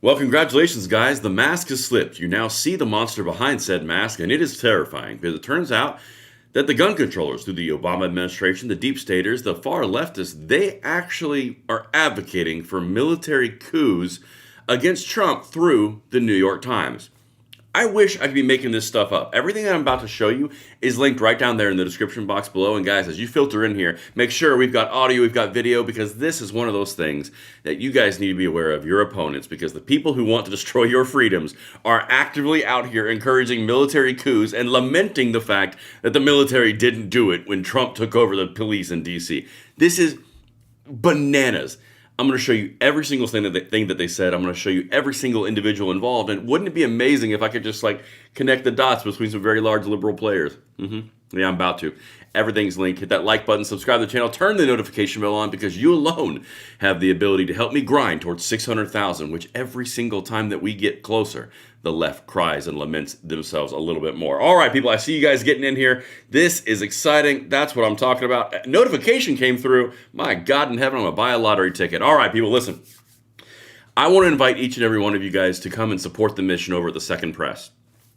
Well, congratulations, guys. The mask has slipped. You now see the monster behind said mask, and it is terrifying because it turns out that the gun controllers through the Obama administration, the deep staters, the far leftists, they actually are advocating for military coups against Trump through the New York Times. I wish I could be making this stuff up. Everything that I'm about to show you is linked right down there in the description box below. And guys, as you filter in here, make sure we've got audio, we've got video, because this is one of those things that you guys need to be aware of, your opponents, because the people who want to destroy your freedoms are actively out here encouraging military coups and lamenting the fact that the military didn't do it when Trump took over the police in DC. This is bananas. I'm going to show you every single thing that they said. I'm going to show you every single individual involved. And wouldn't it be amazing if I could just connect the dots between some very large liberal players? Yeah, I'm about to. Everything's linked. Hit that like button, subscribe to the channel, turn the notification bell on, because you alone have the ability to help me grind towards 600,000, which every single time that we get closer, the left cries and laments themselves a little bit more. All right, people, I see you guys getting in here. This is exciting. That's what I'm talking about. Notification came through. My God in heaven, I'm going to buy a lottery ticket. All right, people, listen. I want to invite each and every one of you guys to come and support the mission over at the Second Press.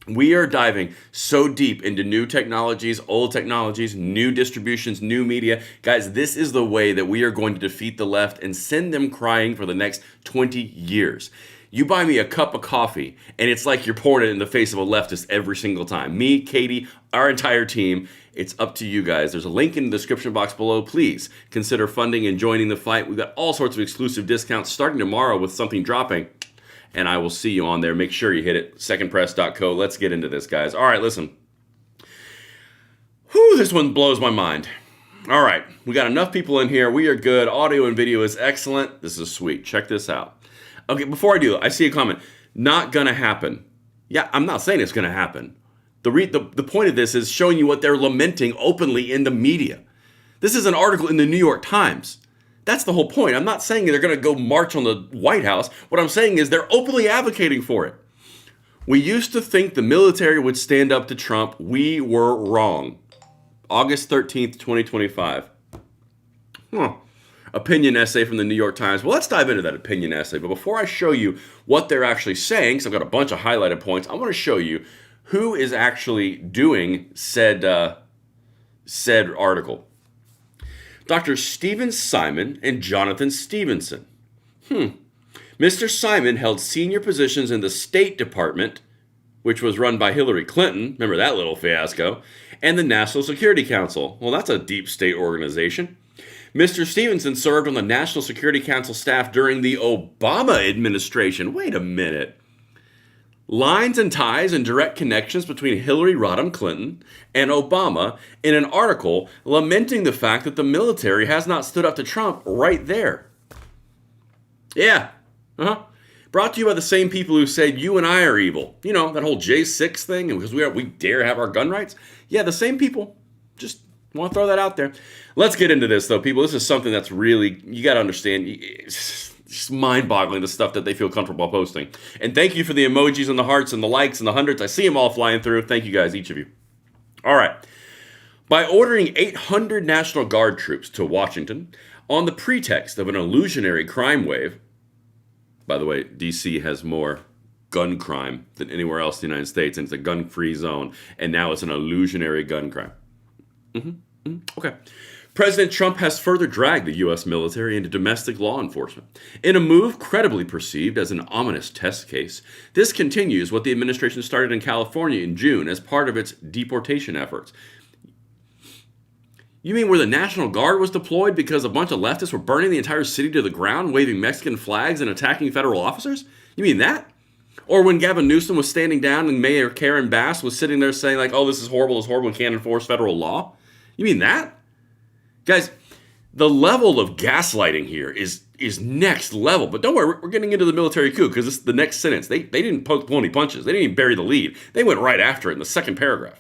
We are diving so deep into new technologies, old technologies, new distributions, new media. Guys, this is the way that we are going to defeat the left and send them crying for the next 20 years. You buy me a cup of coffee, and it's like you're pouring it in the face of a leftist every single time. Me, Katie, our entire team. It's up to you guys. There's a link in the description box below. Please consider funding and joining the fight. We've got all sorts of exclusive discounts starting tomorrow with something dropping. And I will see you on there. Make sure you hit it. Secondpress.co. Let's get into this, guys. All right, listen. Whew, this one blows my mind. All right, we got enough people in here. We are good. Audio and video is excellent. This is sweet. Check this out. Okay, before I do, I see a comment. Not gonna happen. Yeah, I'm not saying it's gonna happen. The point of this is showing you what they're lamenting openly in the media. This is an article in the New York Times. That's the whole point. I'm not saying they're going to go march on the White House. What I'm saying is they're openly advocating for it. We used to think the military would stand up to Trump. We were wrong. August 13th, 2025. Opinion essay from the New York Times. Well, let's dive into that opinion essay. But before I show you what they're actually saying, because I've got a bunch of highlighted points, I want to show you who is actually doing said article. Dr. Stephen Simon and Jonathan Stevenson. Mr. Simon held senior positions in the State Department, which was run by Hillary Clinton, remember that little fiasco, and the National Security Council. Well, that's a deep state organization. Mr. Stevenson served on the National Security Council staff during the Obama administration. Wait a minute. Lines and ties and direct connections between Hillary Rodham Clinton and Obama in an article lamenting the fact that the military has not stood up to Trump right there. Yeah. Brought to you by the same people who said you and I are evil. You know, that whole J6 thing, and because we dare have our gun rights. Yeah, the same people. Just want to throw that out there. Let's get into this, though, people. This is something that's really, you got to understand. It's just mind-boggling, the stuff that they feel comfortable posting. And thank you for the emojis and the hearts and the likes and the hundreds. I see them all flying through. Thank you guys, each of you. All right. By ordering 800 National Guard troops to Washington on the pretext of an illusionary crime wave. By the way, D.C. has more gun crime than anywhere else in the United States, and it's a gun-free zone, and now it's an illusionary gun crime. Okay. President Trump has further dragged the U.S. military into domestic law enforcement. In a move credibly perceived as an ominous test case, this continues what the administration started in California in June as part of its deportation efforts. You mean where the National Guard was deployed because a bunch of leftists were burning the entire city to the ground, waving Mexican flags and attacking federal officers? You mean that? Or when Gavin Newsom was standing down and Mayor Karen Bass was sitting there saying oh, this is horrible, we can't enforce federal law? You mean that? Guys, the level of gaslighting here is next level. But don't worry, we're getting into the military coup because this is the next sentence. They didn't pull any punches. They didn't even bury the lead. They went right after it in the second paragraph.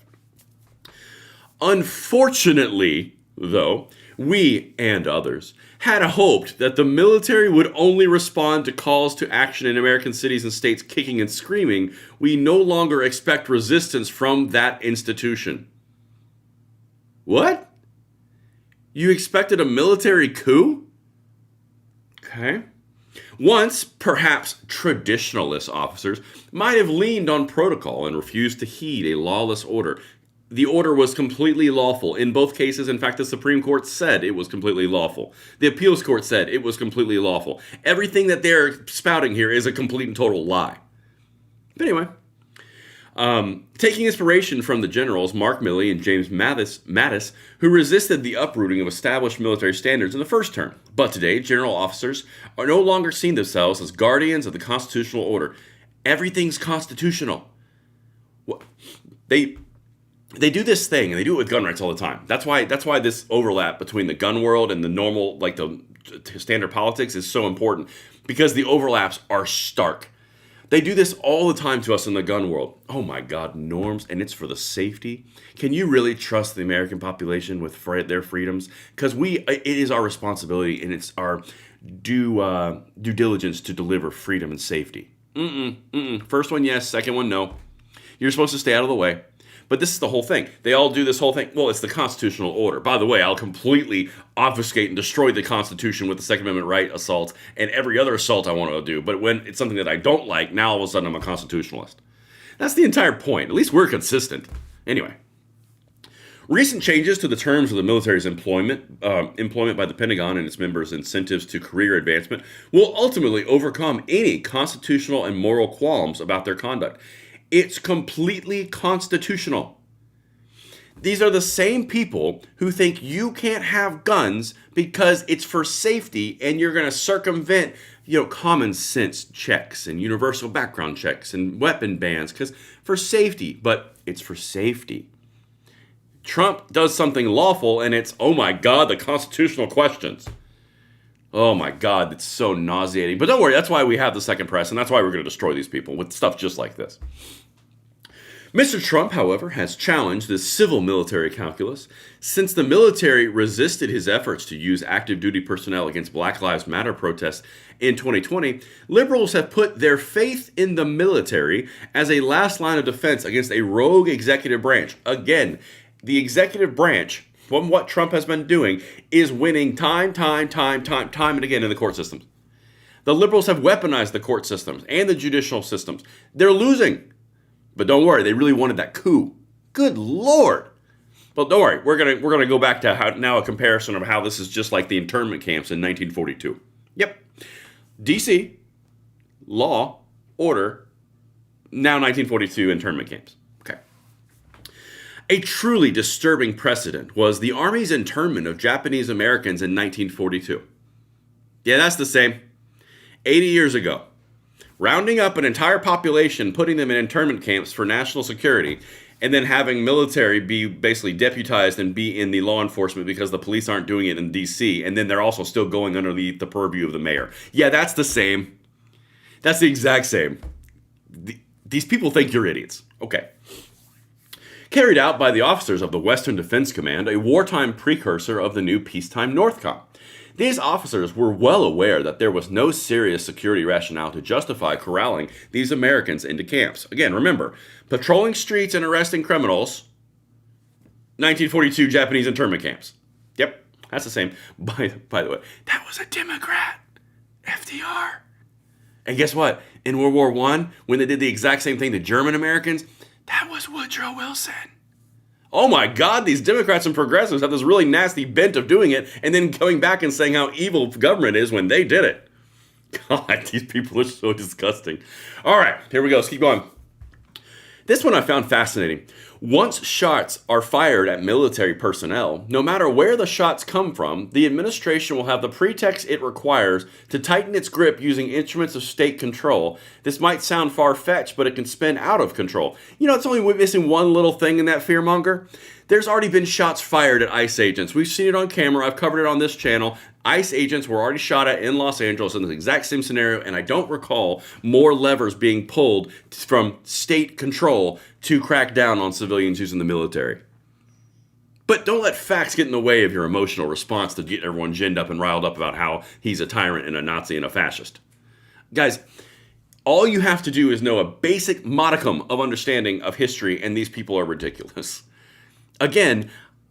Unfortunately, though, we and others had hoped that the military would only respond to calls to action in American cities and states kicking and screaming. We no longer expect resistance from that institution. What? You expected a military coup? Okay. Once, perhaps traditionalist officers might have leaned on protocol and refused to heed a lawless order. The order was completely lawful. In both cases, in fact, the Supreme Court said it was completely lawful. The appeals court said it was completely lawful. Everything that they're spouting here is a complete and total lie. But anyway, taking inspiration from the generals Mark Milley and James Mattis, who resisted the uprooting of established military standards in the first term. But today, general officers are no longer seeing themselves as guardians of the constitutional order. Everything's constitutional. They do this thing, and they do it with gun rights all the time. That's why this overlap between the gun world and the normal, like the standard politics is so important, because the overlaps are stark. They do this all the time to us in the gun world. Oh my God, norms, and it's for the safety. Can you really trust the American population with their freedoms? Because it is our responsibility, and it's our due diligence to deliver freedom and safety. First one, yes. Second one, no. You're supposed to stay out of the way. But this is the whole thing. They all do this whole thing. Well, it's the constitutional order. By the way, I'll completely obfuscate and destroy the Constitution with the Second Amendment right assault and every other assault I want to do. But when it's something that I don't like, now all of a sudden I'm a constitutionalist. That's the entire point. At least we're consistent. Anyway. Recent changes to the terms of the military's employment by the Pentagon and its members' incentives to career advancement will ultimately overcome any constitutional and moral qualms about their conduct. It's completely constitutional. These are the same people who think you can't have guns because it's for safety and you're going to circumvent, common sense checks and universal background checks and weapon bans because for safety, but it's for safety. Trump does something lawful and it's, oh my God, the constitutional questions. Oh my God, it's so nauseating. But don't worry, that's why we have the second press, and that's why we're going to destroy these people with stuff just like this. Mr. Trump, however, has challenged this civil-military calculus. Since the military resisted his efforts to use active duty personnel against Black Lives Matter protests in 2020, liberals have put their faith in the military as a last line of defense against a rogue executive branch. Again, the executive branch, from what Trump has been doing, is winning time and again in the court systems. The liberals have weaponized the court systems and the judicial systems. They're losing. But don't worry, they really wanted that coup. Good Lord. But don't worry, we're gonna go back to a comparison of how this is just like the internment camps in 1942. Yep. DC, law, order, now 1942 internment camps. Okay. A truly disturbing precedent was the Army's internment of Japanese Americans in 1942. Yeah, that's the same. 80 years ago. Rounding up an entire population, putting them in internment camps for national security, and then having military be basically deputized and be in the law enforcement because the police aren't doing it in D.C., and then they're also still going underneath the purview of the mayor. Yeah, that's the same. That's the exact same. These people think you're idiots. Okay. Carried out by the officers of the Western Defense Command, a wartime precursor of the new peacetime NORTHCOM. These officers were well aware that there was no serious security rationale to justify corralling these Americans into camps. Again, remember, patrolling streets and arresting criminals, 1942 Japanese internment camps. Yep, that's the same. By the way, that was a Democrat, FDR. And guess what? In World War I, when they did the exact same thing to German Americans, that was Woodrow Wilson. Oh my God, these Democrats and progressives have this really nasty bent of doing it and then coming back and saying how evil government is when they did it. God, these people are so disgusting. All right, here we go. Let's keep going. This one I found fascinating. Once shots are fired at military personnel, no matter where the shots come from, the administration will have the pretext it requires to tighten its grip using instruments of state control. This might sound far-fetched, but it can spin out of control. It's only missing one little thing in that fearmonger. There's already been shots fired at ICE agents. We've seen it on camera. I've covered it on this channel. ICE agents were already shot at in Los Angeles in the exact same scenario, and I don't recall more levers being pulled from state control to crack down on civilians using the military. But don't let facts get in the way of your emotional response to get everyone ginned up and riled up about how he's a tyrant and a Nazi and a fascist. Guys, all you have to do is know a basic modicum of understanding of history, and these people are ridiculous. Again,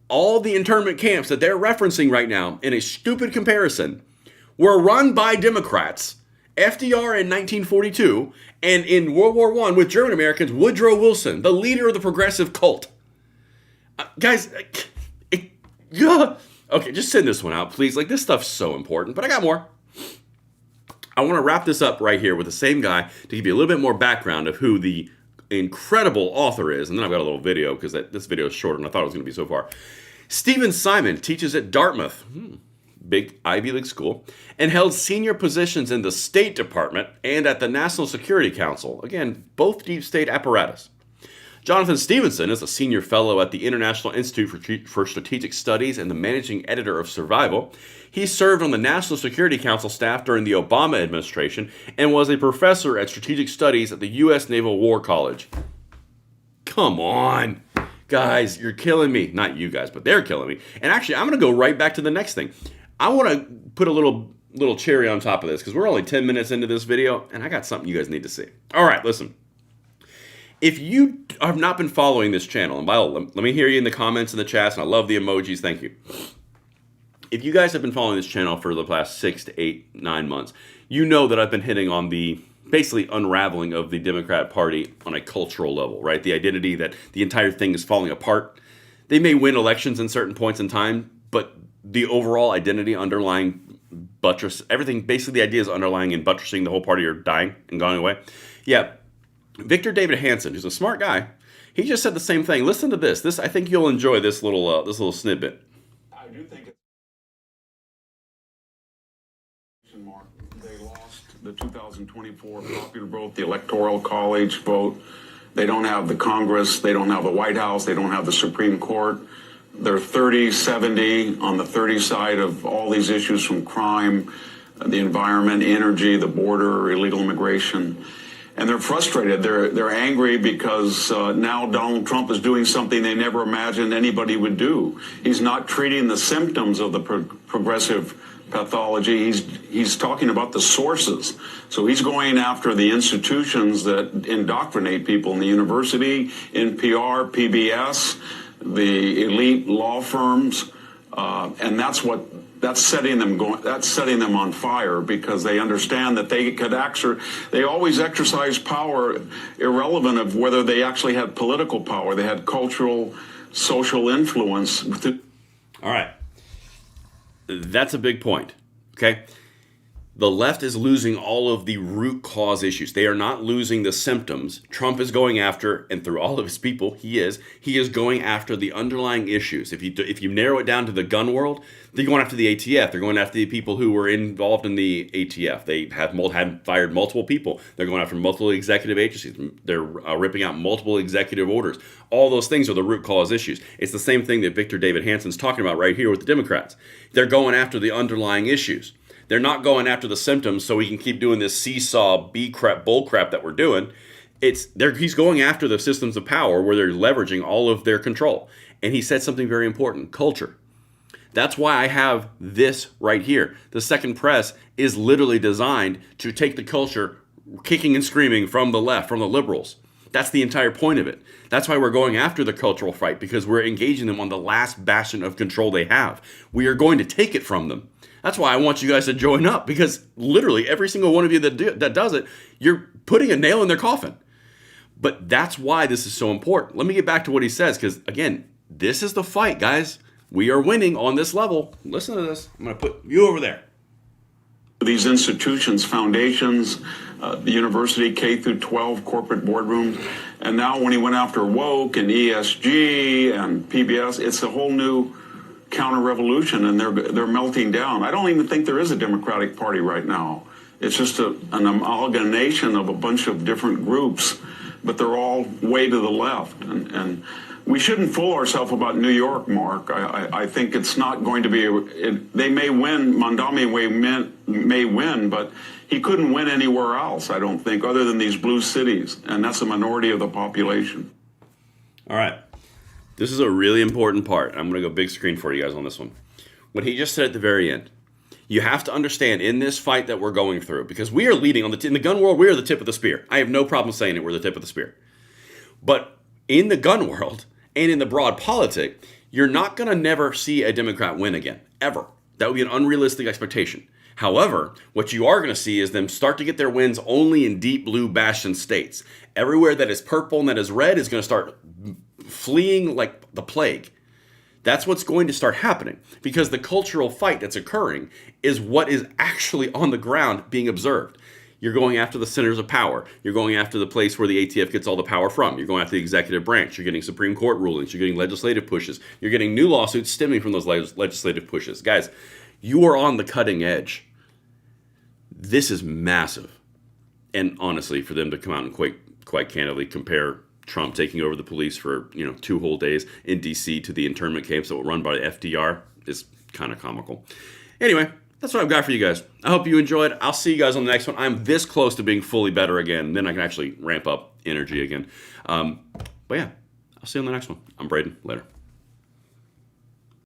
all the internment camps that they're referencing right now in a stupid comparison were run by Democrats FDR in 1942, and in World War I with German Americans, Woodrow Wilson, the leader of the progressive cult. Guys, okay, just send this one out, please. Like, this stuff's so important, but I got more. I want to wrap this up right here with the same guy to give you a little bit more background of who the incredible author is, and then I've got a little video because this video is shorter than I thought it was going to be so far. Stephen Simon teaches at Dartmouth, big Ivy League school, and held senior positions in the State Department and at the National Security Council. Again, both deep state apparatus. Jonathan Stevenson is a senior fellow at the International Institute for Strategic Studies and the managing editor of Survival. He served on the National Security Council staff during the Obama administration and was a professor at strategic studies at the U.S. Naval War College. Come on, guys, you're killing me. Not you guys, but they're killing me. And actually, I'm going to go right back to the next thing. I want to put a little cherry on top of this because we're only 10 minutes into this video, and I got something you guys need to see. All right, listen. If you have not been following this channel, and let me hear you in the comments and the chats, and I love the emojis, thank you. If you guys have been following this channel for the past 6 to 8, 9 months, you know that I've been hitting on the basically unraveling of the Democrat Party on a cultural level, right? The identity that the entire thing is falling apart. They may win elections in certain points in time, but the overall identity underlying buttress, everything, basically the ideas underlying and buttressing the whole party are dying and going away. Yeah. Victor David Hanson, who's a smart guy, he just said the same thing. Listen to this. I think you'll enjoy this little snippet. I do think they lost the 2024 popular vote, the Electoral College vote. They don't have the Congress. They don't have the White House. They don't have the Supreme Court. They're 30-70 on the 30 side of all these issues from crime, the environment, energy, the border, illegal immigration. And they're frustrated. They're angry because now Donald Trump is doing something they never imagined anybody would do. He's not treating the symptoms of the progressive pathology. He's talking about the sources. So he's going after the institutions that indoctrinate people in the university, NPR, PBS, the elite law firms, and that's setting them on fire because they understand that they always exercise power irrelevant of whether they actually had political power. They had cultural, social influence. All right. That's a big point. Okay. The left is losing all of the root cause issues. They are not losing the symptoms. Trump is going after, and through all of his people, he is going after the underlying issues. If you narrow it down to the gun world, they're going after the ATF. They're going after the people who were involved in the ATF. They had fired multiple people. They're going after multiple executive agencies. They're ripping out multiple executive orders. All those things are the root cause issues. It's the same thing that Victor David Hanson's talking about right here with the Democrats. They're going after the underlying issues. They're not going after the symptoms so we can keep doing this seesaw bull crap that we're doing. He's going after the systems of power where they're leveraging all of their control. And he said something very important, culture. That's why I have this right here. The Second Press is literally designed to take the culture kicking and screaming from the left, from the liberals. That's the entire point of it. That's why we're going after the cultural fight, because we're engaging them on the last bastion of control they have. We are going to take it from them. That's why I want you guys to join up, because literally every single one of you that does it, you're putting a nail in their coffin. But that's why this is so important. Let me get back to what he says, because again, this is the fight, guys. We are winning on this level. Listen to this. I'm going to put you over there. These institutions, foundations, the university, K through 12 corporate boardrooms, and now when he went after woke and ESG and PBS, it's a whole new counter-revolution, and they're melting down. I don't even think there is a Democratic Party right now. It's just an amalgamation of a bunch of different groups, but they're all way to the left. And we shouldn't fool ourselves about New York, Mark. I think it's not going to be, they may win, Mondami may win, but he couldn't win anywhere else, I don't think, other than these blue cities, and that's a minority of the population. All right. This is a really important part. I'm going to go big screen for you guys on this one. What he just said at the very end. You have to understand in this fight that we're going through, because we are leading in the gun world, we are the tip of the spear. I have no problem saying it, we're the tip of the spear. But in the gun world and in the broad politic, you're not going to never see a Democrat win again, ever. That would be an unrealistic expectation. However, what you are going to see is them start to get their wins only in deep blue bastion states. Everywhere that is purple and that is red is going to start fleeing like the plague. That's what's going to start happening, because the cultural fight that's occurring is what is actually on the ground being observed. You're going after the centers of power. You're going after the place where the ATF gets all the power from. You're going after the executive branch. You're getting Supreme Court rulings. You're getting legislative pushes. You're getting new lawsuits stemming from those legislative pushes. Guys, you are on the cutting edge. This is massive. And honestly, for them to come out and quite candidly compare Trump taking over the police for 2 whole days in D.C. to the internment camps that were run by the FDR is kind of comical. Anyway, that's what I've got for you guys. I hope you enjoyed. I'll see you guys on the next one. I'm this close to being fully better again. Then I can actually ramp up energy again. But yeah, I'll see you on the next one. I'm Braden. Later.